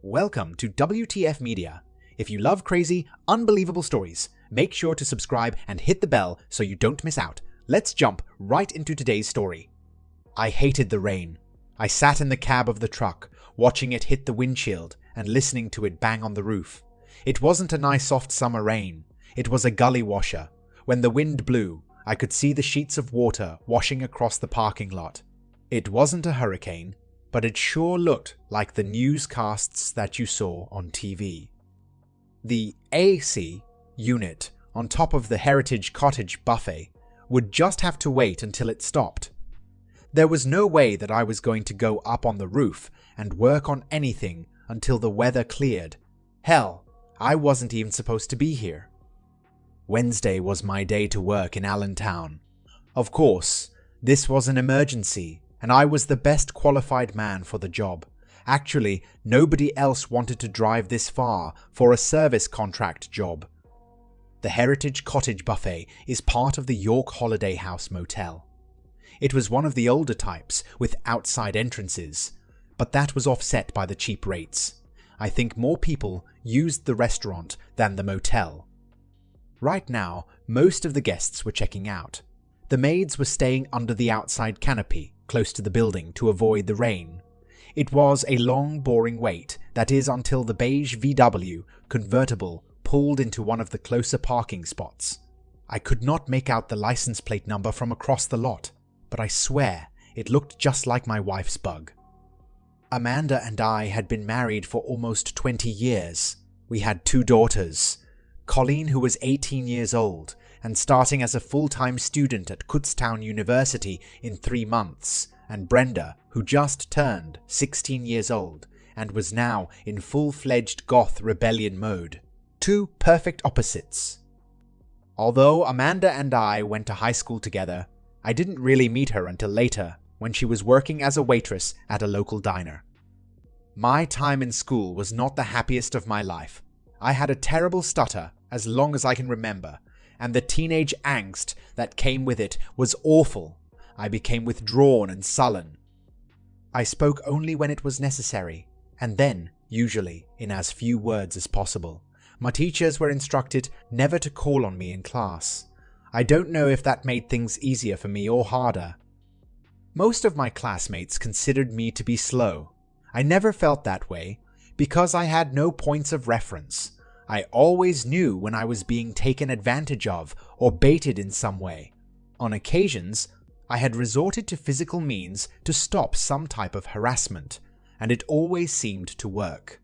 Welcome to WTF Media. If you love crazy, unbelievable stories, make sure to subscribe and hit the bell so you don't miss out. Let's jump right into today's story. I hated the rain. I sat in the cab of the truck, watching it hit the windshield and listening to it bang on the roof. It wasn't a nice soft summer rain. It was a gully washer. When the wind blew, I could see the sheets of water washing across the parking lot. It wasn't a hurricane, but it sure looked like the newscasts that you saw on TV. The AC unit on top of the Heritage Cottage buffet would just have to wait until it stopped. There was no way that I was going to go up on the roof and work on anything until the weather cleared. Hell, I wasn't even supposed to be here. Wednesday was my day to work in Allentown. Of course, this was an emergency, and I was the best qualified man for the job. Actually, nobody else wanted to drive this far for a service contract job. The Heritage Cottage buffet is part of the York Holiday House Motel. It was one of the older types with outside entrances, but that was offset by the cheap rates. I think more people used the restaurant than the motel. Right now, most of the guests were checking out. The maids were staying under the outside canopy, close to the building, to avoid the rain. It was a long, boring wait, that is until the beige VW convertible pulled into one of the closer parking spots. I could not make out the license plate number from across the lot, but I swear it looked just like my wife's bug. Amanda and I had been married for almost 20 years. We had 2 daughters. Colleen, who was 18 years old and starting as a full-time student at Kutztown University in 3 months, and Brenda, who just turned 16 years old and was now in full-fledged goth rebellion mode. 2 perfect opposites. Although Amanda and I went to high school together, I didn't really meet her until later, when she was working as a waitress at a local diner. My time in school was not the happiest of my life. I had a terrible stutter as long as I can remember, and the teenage angst that came with it was awful. I became withdrawn and sullen. I spoke only when it was necessary, and then, usually, in as few words as possible. My teachers were instructed never to call on me in class. I don't know if that made things easier for me or harder. Most of my classmates considered me to be slow. I never felt that way, because I had no points of reference. I always knew when I was being taken advantage of or baited in some way. On occasions, I had resorted to physical means to stop some type of harassment, and it always seemed to work.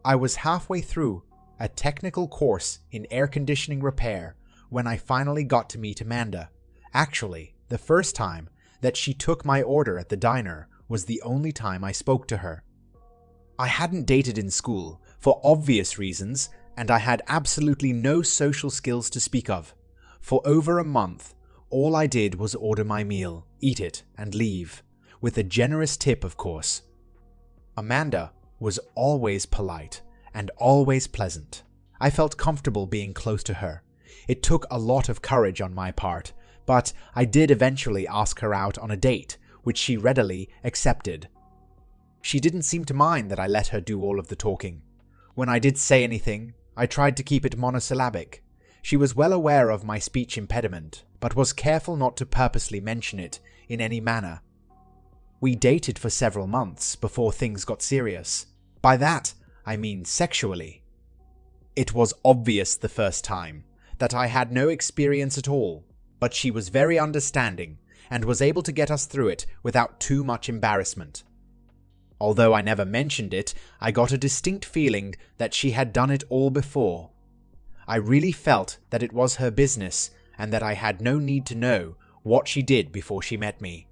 I was halfway through a technical course in air conditioning repair when I finally got to meet Amanda. Actually, the first time that she took my order at the diner was the only time I spoke to her. I hadn't dated in school, for obvious reasons, and I had absolutely no social skills to speak of. For over a month, all I did was order my meal, eat it, and leave, with a generous tip, of course. Amanda was always polite and always pleasant. I felt comfortable being close to her. It took a lot of courage on my part, but I did eventually ask her out on a date, which she readily accepted. She didn't seem to mind that I let her do all of the talking. When I did say anything, I tried to keep it monosyllabic. She was well aware of my speech impediment, but was careful not to purposely mention it in any manner. We dated for several months before things got serious. By that, I mean sexually. It was obvious the first time that I had no experience at all, but she was very understanding and was able to get us through it without too much embarrassment. Although I never mentioned it, I got a distinct feeling that she had done it all before. I really felt that it was her business and that I had no need to know what she did before she met me.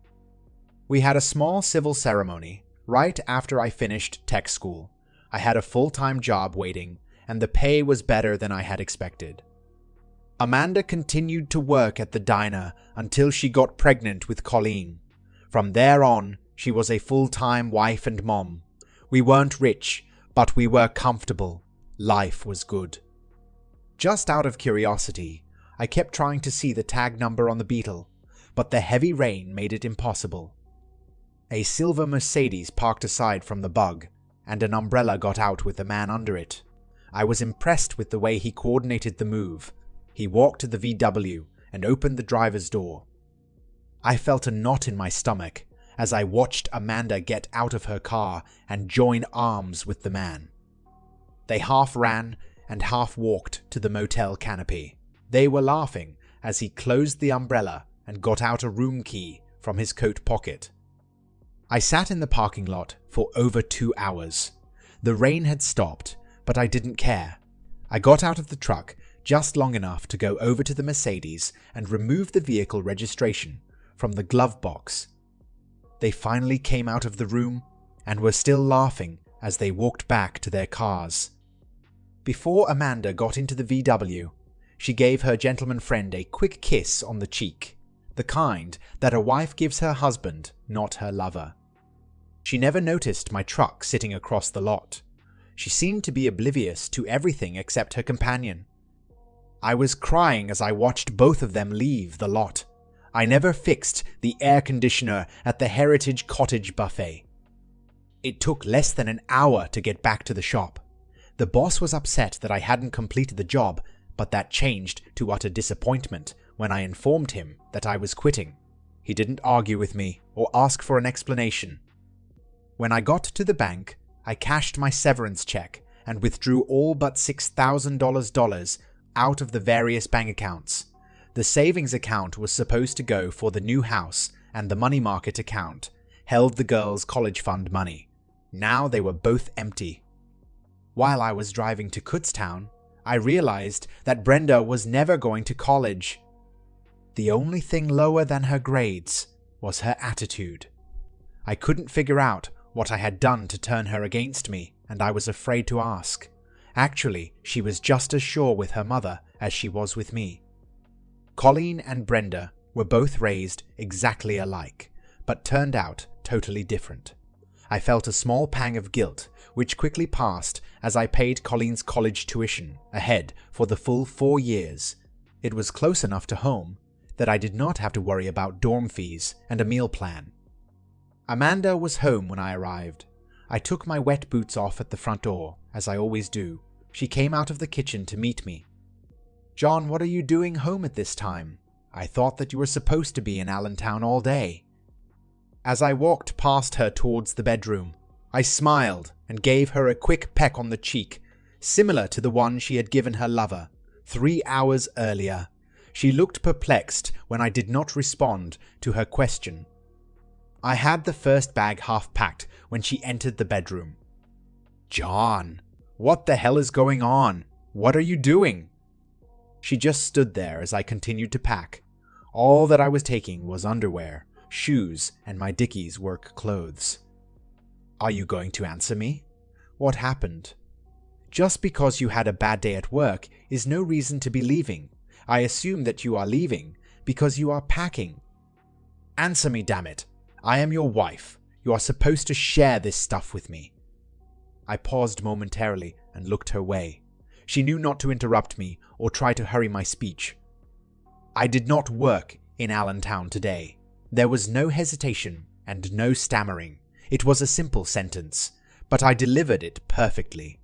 We had a small civil ceremony right after I finished tech school. I had a full-time job waiting, and the pay was better than I had expected. Amanda continued to work at the diner until she got pregnant with Colleen. From there on, she was a full-time wife and mom. We weren't rich, but we were comfortable. Life was good. Just out of curiosity, I kept trying to see the tag number on the Beetle, but the heavy rain made it impossible. A silver Mercedes parked aside from the Bug, and an umbrella got out with the man under it. I was impressed with the way he coordinated the move. He walked to the VW and opened the driver's door. I felt a knot in my stomach as I watched Amanda get out of her car and join arms with the man. They half ran and half walked to the motel canopy. They were laughing as he closed the umbrella and got out a room key from his coat pocket. I sat in the parking lot for over 2 hours. The rain had stopped, but I didn't care. I got out of the truck just long enough to go over to the Mercedes and remove the vehicle registration from the glove box. They finally came out of the room and were still laughing as they walked back to their cars. Before Amanda got into the VW, she gave her gentleman friend a quick kiss on the cheek, the kind that a wife gives her husband, not her lover. She never noticed my truck sitting across the lot. She seemed to be oblivious to everything except her companion. I was crying as I watched both of them leave the lot. I never fixed the air conditioner at the Heritage Cottage buffet. It took less than an hour to get back to the shop. The boss was upset that I hadn't completed the job, but that changed to utter disappointment when I informed him that I was quitting. He didn't argue with me or ask for an explanation. When I got to the bank, I cashed my severance check and withdrew all but $6,000 out of the various bank accounts. The savings account was supposed to go for the new house, and the money market account held the girls' college fund money. Now they were both empty. While I was driving to Kutztown, I realized that Brenda was never going to college. The only thing lower than her grades was her attitude. I couldn't figure out what I had done to turn her against me, and I was afraid to ask. Actually, she was just as sure with her mother as she was with me. Colleen and Brenda were both raised exactly alike, but turned out totally different. I felt a small pang of guilt, which quickly passed as I paid Colleen's college tuition ahead for the full 4 years. It was close enough to home that I did not have to worry about dorm fees and a meal plan. Amanda was home when I arrived. I took my wet boots off at the front door, as I always do. She came out of the kitchen to meet me. "John, what are you doing home at this time? I thought that you were supposed to be in Allentown all day." As I walked past her towards the bedroom, I smiled and gave her a quick peck on the cheek, similar to the one she had given her lover 3 hours earlier. She looked perplexed when I did not respond to her question. I had the first bag half packed when she entered the bedroom. "John, what the hell is going on? What are you doing?" She just stood there as I continued to pack. All that I was taking was underwear, shoes, and my Dickies work clothes. "Are you going to answer me? What happened?" "Just because you had a bad day at work is no reason to be leaving. I assume that you are leaving because you are packing." "Answer me, damn it. I am your wife. You are supposed to share this stuff with me." I paused momentarily and looked her way. She knew not to interrupt me or try to hurry my speech. I did not work in Allentown today. There was no hesitation and no stammering. It was a simple sentence, but I delivered it perfectly.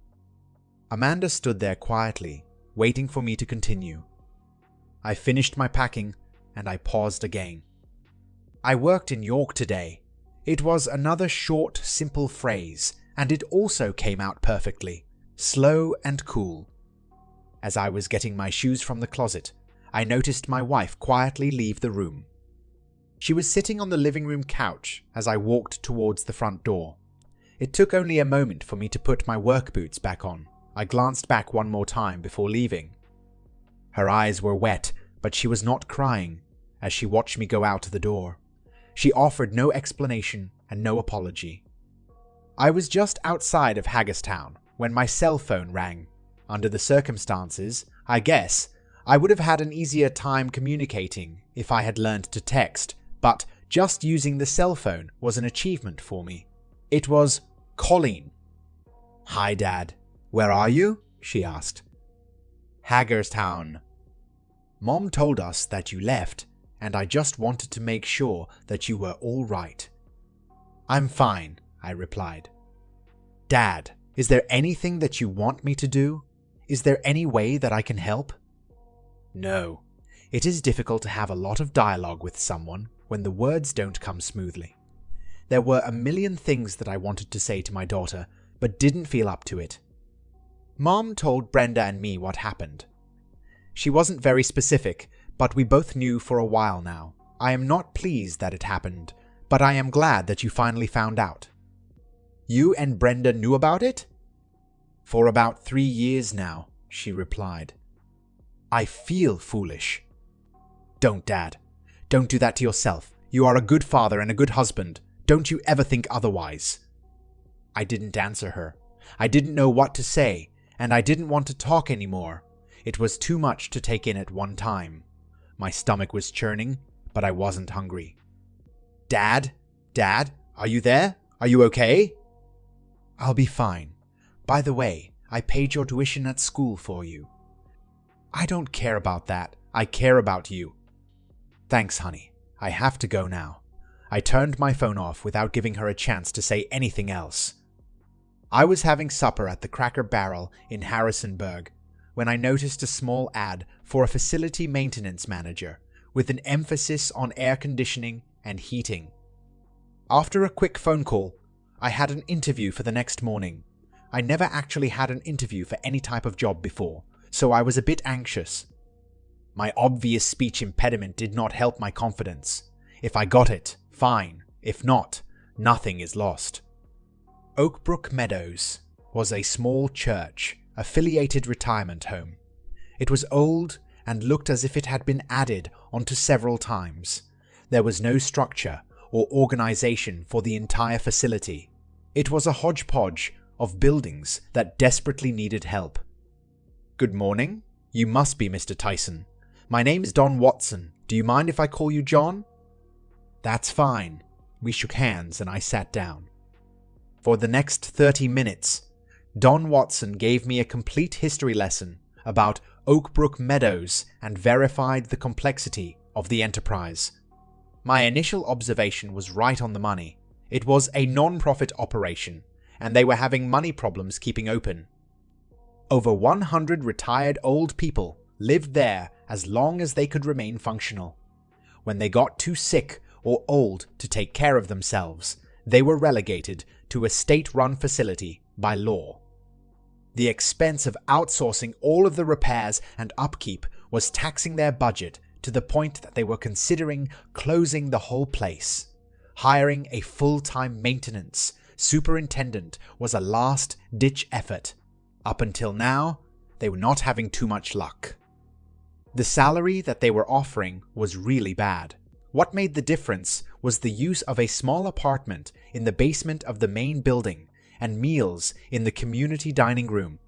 Amanda stood there quietly, waiting for me to continue. I finished my packing and I paused again. "I worked in York today." It was another short, simple phrase, and it also came out perfectly, slow and cool. As I was getting my shoes from the closet, I noticed my wife quietly leave the room. She was sitting on the living room couch as I walked towards the front door. It took only a moment for me to put my work boots back on. I glanced back one more time before leaving. Her eyes were wet, but she was not crying as she watched me go out the door. She offered no explanation and no apology. I was just outside of Hagerstown when my cell phone rang. Under the circumstances, I guess, I would have had an easier time communicating if I had learned to text, but just using the cell phone was an achievement for me. It was Colleen. "Hi, Dad. Where are you?" she asked. "Hagerstown. Mom told us that you left, and I just wanted to make sure that you were all right." "I'm fine," I replied. Dad, is there anything that you want me to do? Is there any way that I can help? No. It is difficult to have a lot of dialogue with someone when the words don't come smoothly. There were a million things that I wanted to say to my daughter, but didn't feel up to it. Mom told Brenda and me what happened. She wasn't very specific, but we both knew for a while now. I am not pleased that it happened, but I am glad that you finally found out. You and Brenda knew about it? For about 3 years now, she replied. I feel foolish. Don't, Dad. Don't do that to yourself. You are a good father and a good husband. Don't you ever think otherwise. I didn't answer her. I didn't know what to say, and I didn't want to talk anymore. It was too much to take in at one time. My stomach was churning, but I wasn't hungry. Dad? Dad? Are you there? Are you okay? I'll be fine. By the way, I paid your tuition at school for you. I don't care about that. I care about you. Thanks, honey. I have to go now. I turned my phone off without giving her a chance to say anything else. I was having supper at the Cracker Barrel in Harrisonburg when I noticed a small ad for a facility maintenance manager with an emphasis on air conditioning and heating. After a quick phone call, I had an interview for the next morning. I never actually had an interview for any type of job before, so I was a bit anxious. My obvious speech impediment did not help my confidence. If I got it, fine. If not, nothing is lost. Oakbrook Meadows was a small church-affiliated retirement home. It was old and looked as if it had been added onto several times. There was no structure or organization for the entire facility. It was a hodgepodge of buildings that desperately needed help. Good morning. You must be Mr. Tyson. My name is Don Watson. Do you mind if I call you John? That's fine. We shook hands and I sat down. For the next 30 minutes, Don Watson gave me a complete history lesson about Oakbrook Meadows and verified the complexity of the enterprise. My initial observation was right on the money. It was a non-profit operation, and they were having money problems keeping open. Over 100 retired old people lived there as long as they could remain functional. When they got too sick or old to take care of themselves, they were relegated to a state-run facility by law. The expense of outsourcing all of the repairs and upkeep was taxing their budget to the point that they were considering closing the whole place. Hiring a full-time maintenance superintendent was a last-ditch effort. Up until now, they were not having too much luck. The salary that they were offering was really bad. What made the difference was the use of a small apartment in the basement of the main building and meals in the community dining room.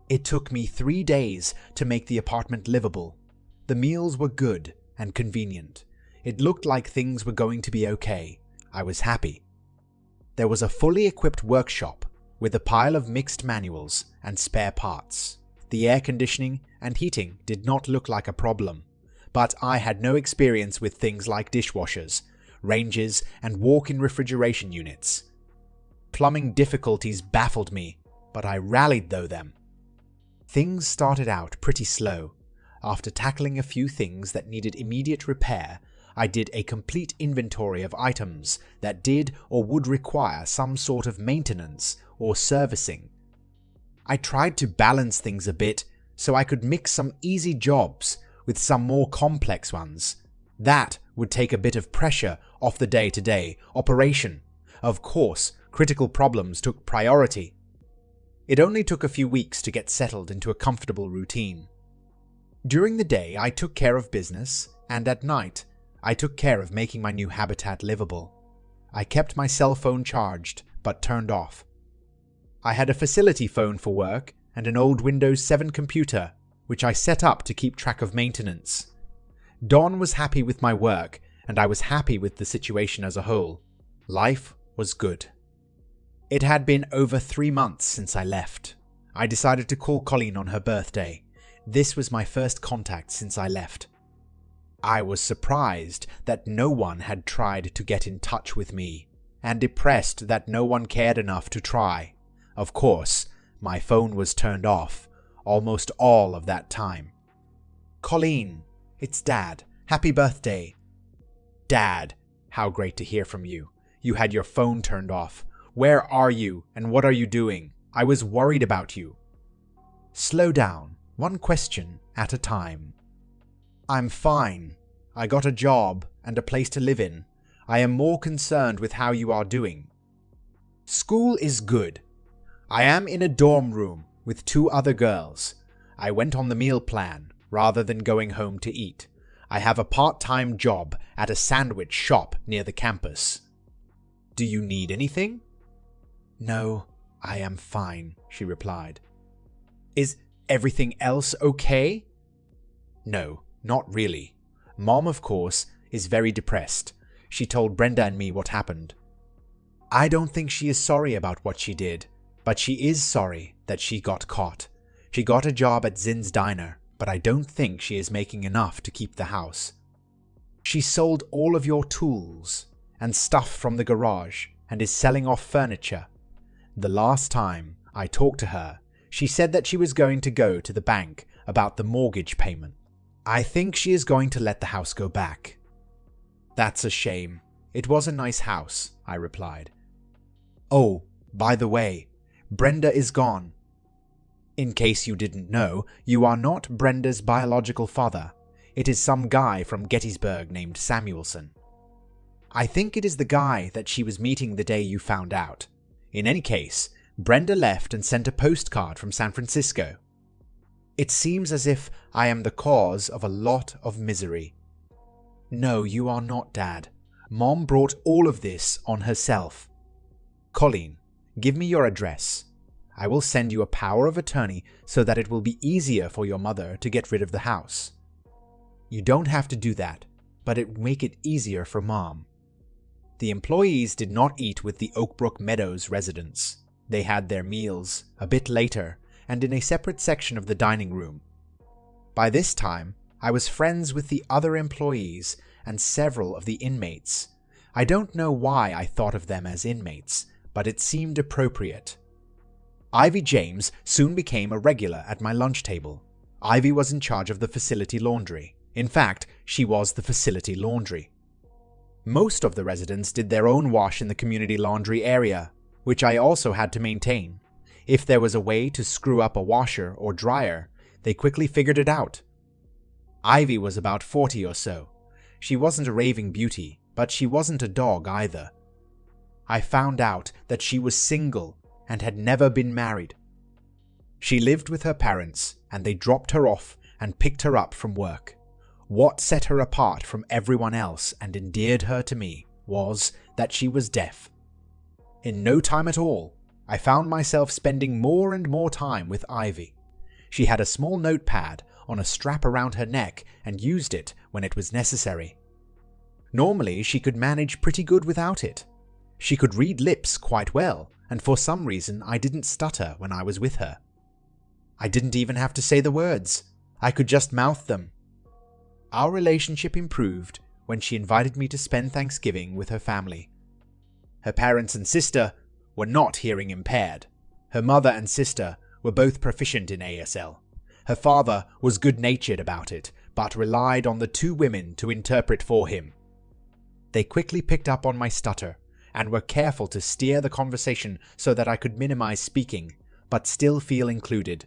It took me 3 days to make the apartment livable. The meals were good and convenient. It looked like things were going to be okay. I was happy. There was a fully equipped workshop with a pile of mixed manuals and spare parts. The air conditioning and heating did not look like a problem, but I had no experience with things like dishwashers, ranges, and walk-in refrigeration units. Plumbing difficulties baffled me, but I rallied through them. Things started out pretty slow. After tackling a few things that needed immediate repair, I did a complete inventory of items that did or would require some sort of maintenance or servicing. I tried to balance things a bit so I could mix some easy jobs with some more complex ones. That would take a bit of pressure off the day-to-day operation. Of course, critical problems took priority. It only took a few weeks to get settled into a comfortable routine. During the day, I took care of business, and at night, I took care of making my new habitat livable. I kept my cell phone charged, but turned off. I had a facility phone for work and an old Windows 7 computer, which I set up to keep track of maintenance. Don was happy with my work, and I was happy with the situation as a whole. Life was good. It had been over 3 months since I left. I decided to call Colleen on her birthday. This was my first contact since I left. I was surprised that no one had tried to get in touch with me, and depressed that no one cared enough to try. Of course, my phone was turned off almost all of that time. "Colleen, it's Dad. Happy birthday." "Dad, how great to hear from you. You had your phone turned off. Where are you and what are you doing? I was worried about you." "Slow down, one question at a time." "I'm fine. I got a job and a place to live in. I am more concerned with how you are doing." "School is good. I am in a dorm room with 2 other girls. I went on the meal plan rather than going home to eat. I have a part-time job at a sandwich shop near the campus." "Do you need anything?" "No, I am fine," she replied. "Is everything else okay?" "No, not really. Mom, of course, is very depressed. She told Brenda and me what happened. I don't think she is sorry about what she did, but she is sorry that she got caught. She got a job at Zin's diner, but I don't think she is making enough to keep the house. She sold all of your tools and stuff from the garage and is selling off furniture. The last time I talked to her, she said that she was going to go to the bank about the mortgage payment. I think she is going to let the house go back." "That's a shame. It was a nice house," I replied. "Oh, by the way, Brenda is gone. In case you didn't know, you are not Brenda's biological father. It is some guy from Gettysburg named Samuelson. I think it is the guy that she was meeting the day you found out. In any case, Brenda left and sent a postcard from San Francisco. It seems as if I am the cause of a lot of misery." "No, you are not, Dad. Mom brought all of this on herself." "Colleen, give me your address. I will send you a power of attorney so that it will be easier for your mother to get rid of the house." "You don't have to do that, but it will make it easier for Mom." The employees did not eat with the Oakbrook Meadows residents. They had their meals a bit later and in a separate section of the dining room. By this time, I was friends with the other employees and several of the inmates. I don't know why I thought of them as inmates, but it seemed appropriate. Ivy James soon became a regular at my lunch table. Ivy was in charge of the facility laundry. In fact, she was the facility laundry. Most of the residents did their own wash in the community laundry area, which I also had to maintain. If there was a way to screw up a washer or dryer, they quickly figured it out. Ivy was about 40 or so. She wasn't a raving beauty, but she wasn't a dog either. I found out that she was single and had never been married. She lived with her parents, and they dropped her off and picked her up from work. What set her apart from everyone else and endeared her to me was that she was deaf. In no time at all, I found myself spending more and more time with Ivy. She had a small notepad on a strap around her neck and used it when it was necessary. Normally, she could manage pretty good without it. She could read lips quite well, and for some reason I didn't stutter when I was with her. I didn't even have to say the words. I could just mouth them. Our relationship improved when she invited me to spend Thanksgiving with her family. Her parents and sister were not hearing impaired. Her mother and sister were both proficient in ASL. Her father was good-natured about it, but relied on the 2 women to interpret for him. They quickly picked up on my stutter and were careful to steer the conversation so that I could minimize speaking, but still feel included.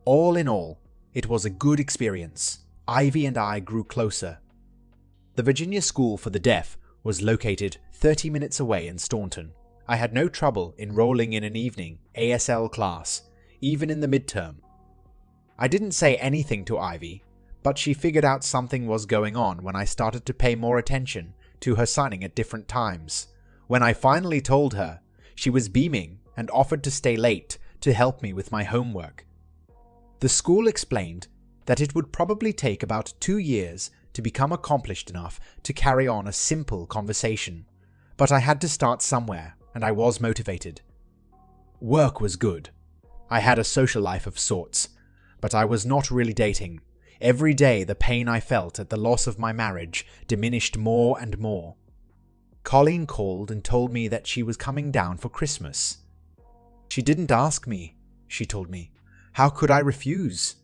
All in all, it was a good experience. Ivy and I grew closer. The Virginia School for the Deaf was located 30 minutes away in Staunton. I had no trouble enrolling in an evening ASL class, even in the midterm. I didn't say anything to Ivy, but she figured out something was going on when I started to pay more attention to her signing at different times. When I finally told her, she was beaming and offered to stay late to help me with my homework. The school explained that it would probably take about 2 years to become accomplished enough to carry on a simple conversation, but I had to start somewhere, and I was motivated. Work was good. I had a social life of sorts, but I was not really dating. Every day the pain I felt at the loss of my marriage diminished more and more. Colleen called and told me that she was coming down for Christmas. She didn't ask me, she told me. How could I refuse?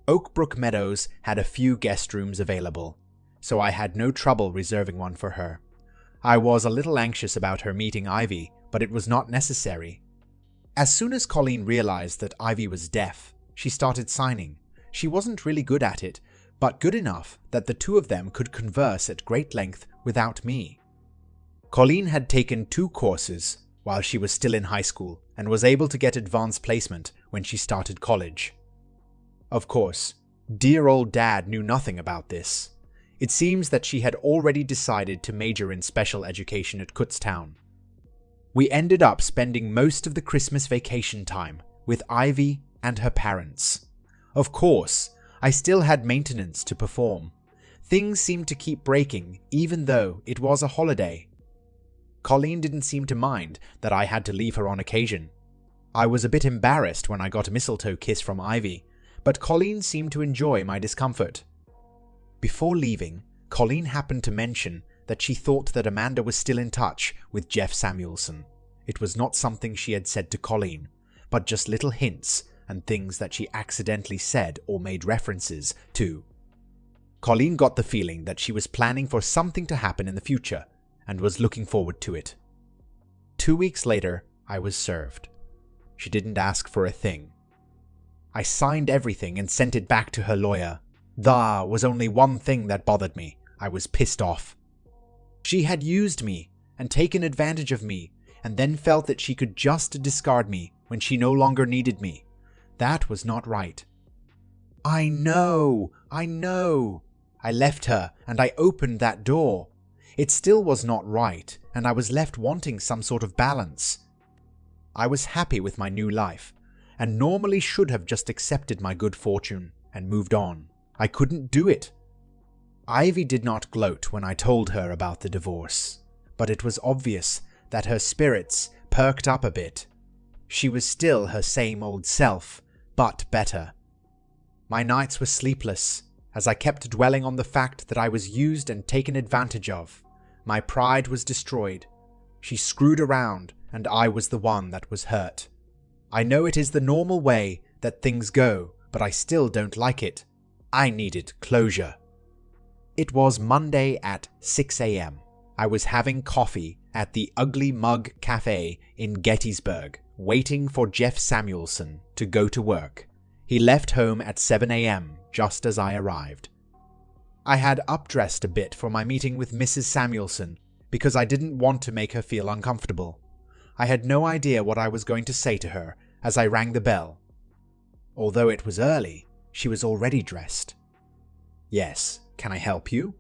Oakbrook Meadows had a few guest rooms available, so I had no trouble reserving one for her. I was a little anxious about her meeting Ivy, but it was not necessary. As soon as Colleen realized that Ivy was deaf, she started signing. She wasn't really good at it, but good enough that the two of them could converse at great length without me. Colleen had taken 2 courses while she was still in high school and was able to get advanced placement when she started college. Of course, dear old Dad knew nothing about this. It seems that she had already decided to major in special education at Kutztown. We ended up spending most of the Christmas vacation time with Ivy and her parents. Of course, I still had maintenance to perform. Things seemed to keep breaking even though it was a holiday. Colleen didn't seem to mind that I had to leave her on occasion. I was a bit embarrassed when I got a mistletoe kiss from Ivy, but Colleen seemed to enjoy my discomfort. Before leaving, Colleen happened to mention that she thought that Amanda was still in touch with Jeff Samuelson. It was not something she had said to Colleen, but just little hints and things that she accidentally said or made references to. Colleen got the feeling that she was planning for something to happen in the future and was looking forward to it. 2 weeks later, I was served. She didn't ask for a thing. I signed everything and sent it back to her lawyer. There was only one thing that bothered me. I was pissed off. She had used me and taken advantage of me and then felt that she could just discard me when she no longer needed me. That was not right. I know. I left her and I opened that door. It still was not right, and I was left wanting some sort of balance. I was happy with my new life, and normally should have just accepted my good fortune and moved on. I couldn't do it. Ivy did not gloat when I told her about the divorce, but it was obvious that her spirits perked up a bit. She was still her same old self, but better. My nights were sleepless, as I kept dwelling on the fact that I was used and taken advantage of. My pride was destroyed. She screwed around, and I was the one that was hurt. I know it is the normal way that things go, but I still don't like it. I needed closure. It was Monday at 6 a.m. I was having coffee at the Ugly Mug Cafe in Gettysburg, waiting for Jeff Samuelson to go to work. He left home at 7 a.m. just as I arrived. I had updressed a bit for my meeting with Mrs. Samuelson because I didn't want to make her feel uncomfortable. I had no idea what I was going to say to her as I rang the bell. Although it was early, she was already dressed. Yes, can I help you?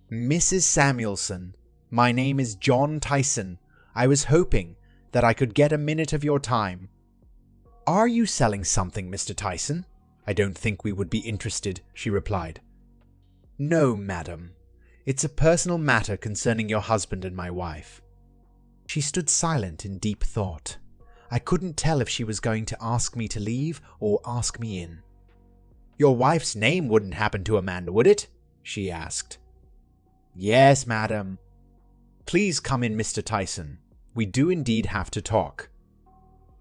Mrs. Samuelson, my name is John Tyson. I was hoping that I could get a minute of your time. Are you selling something, Mr. Tyson? I don't think we would be interested, she replied. No, madam. It's a personal matter concerning your husband and my wife. She stood silent in deep thought. I couldn't tell if she was going to ask me to leave or ask me in. Your wife's name wouldn't happen to Amanda, would it? She asked. Yes, madam. Please come in, Mr. Tyson. We do indeed have to talk.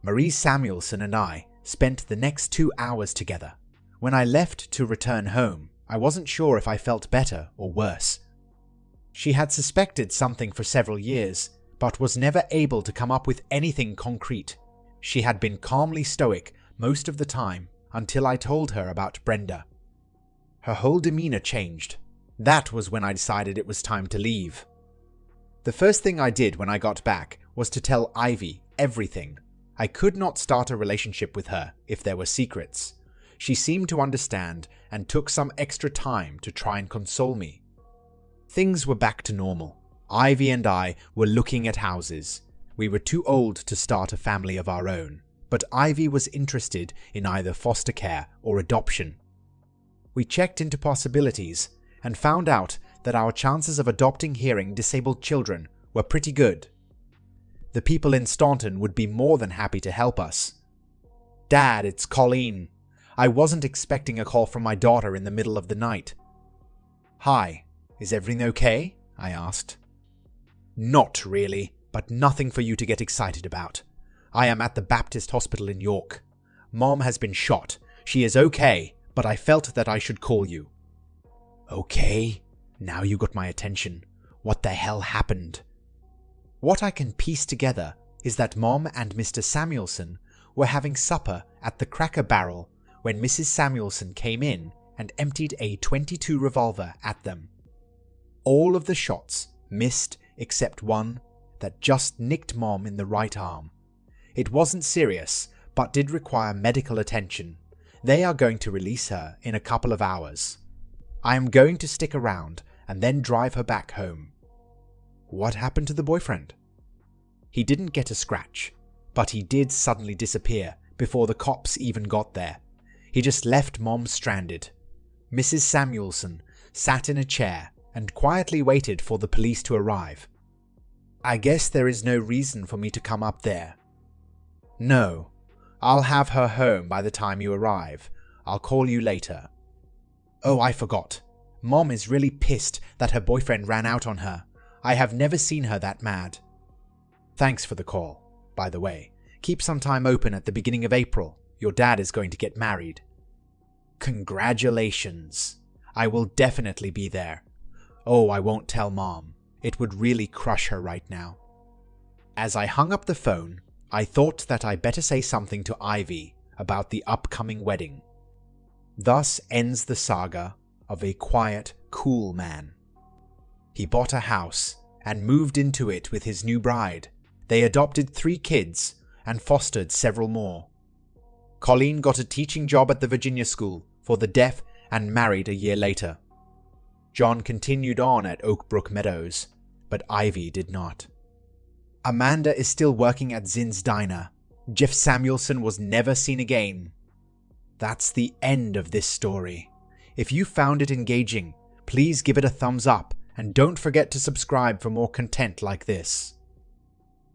Marie Samuelson and I spent the next 2 hours together. When I left to return home, I wasn't sure if I felt better or worse. She had suspected something for several years, but was never able to come up with anything concrete. She had been calmly stoic most of the time until I told her about Brenda. Her whole demeanor changed. That was when I decided it was time to leave. The first thing I did when I got back was to tell Ivy everything. I could not start a relationship with her if there were secrets. She seemed to understand and took some extra time to try and console me. Things were back to normal. Ivy and I were looking at houses. We were too old to start a family of our own, but Ivy was interested in either foster care or adoption. We checked into possibilities and found out that our chances of adopting hearing disabled children were pretty good. The people in Staunton would be more than happy to help us. Dad, it's Colleen. I wasn't expecting a call from my daughter in the middle of the night. Hi, is everything okay? I asked. Not really, but nothing for you to get excited about. I am at the Baptist Hospital in York. Mom has been shot. She is okay, but I felt that I should call you." "Okay, now you got my attention. What the hell happened?" What I can piece together is that Mom and Mr. Samuelson were having supper at the Cracker Barrel when Mrs. Samuelson came in and emptied a .22 revolver at them. All of the shots missed except one that just nicked Mom in the right arm. It wasn't serious, but did require medical attention. They are going to release her in a couple of hours. I am going to stick around and then drive her back home. What happened to the boyfriend? He didn't get a scratch, but he did suddenly disappear before the cops even got there. He just left Mom stranded. Mrs. Samuelson sat in a chair and quietly waited for the police to arrive. "I guess there is no reason for me to come up there." "No, I'll have her home by the time you arrive. I'll call you later." "Oh, I forgot. Mom is really pissed that her boyfriend ran out on her. I have never seen her that mad." "Thanks for the call, by the way. Keep some time open at the beginning of April. Your dad is going to get married." "Congratulations. I will definitely be there. Oh, I won't tell Mom. It would really crush her right now." As I hung up the phone, I thought that I better say something to Ivy about the upcoming wedding. Thus ends the saga of a quiet, cool man. He bought a house and moved into it with his new bride. They adopted 3 kids and fostered several more. Colleen got a teaching job at the Virginia School for the Deaf and married a year later. John continued on at Oak Brook Meadows, but Ivy did not. Amanda is still working at Zinn's Diner. Jeff Samuelson was never seen again. That's the end of this story. If you found it engaging, please give it a thumbs up and don't forget to subscribe for more content like this.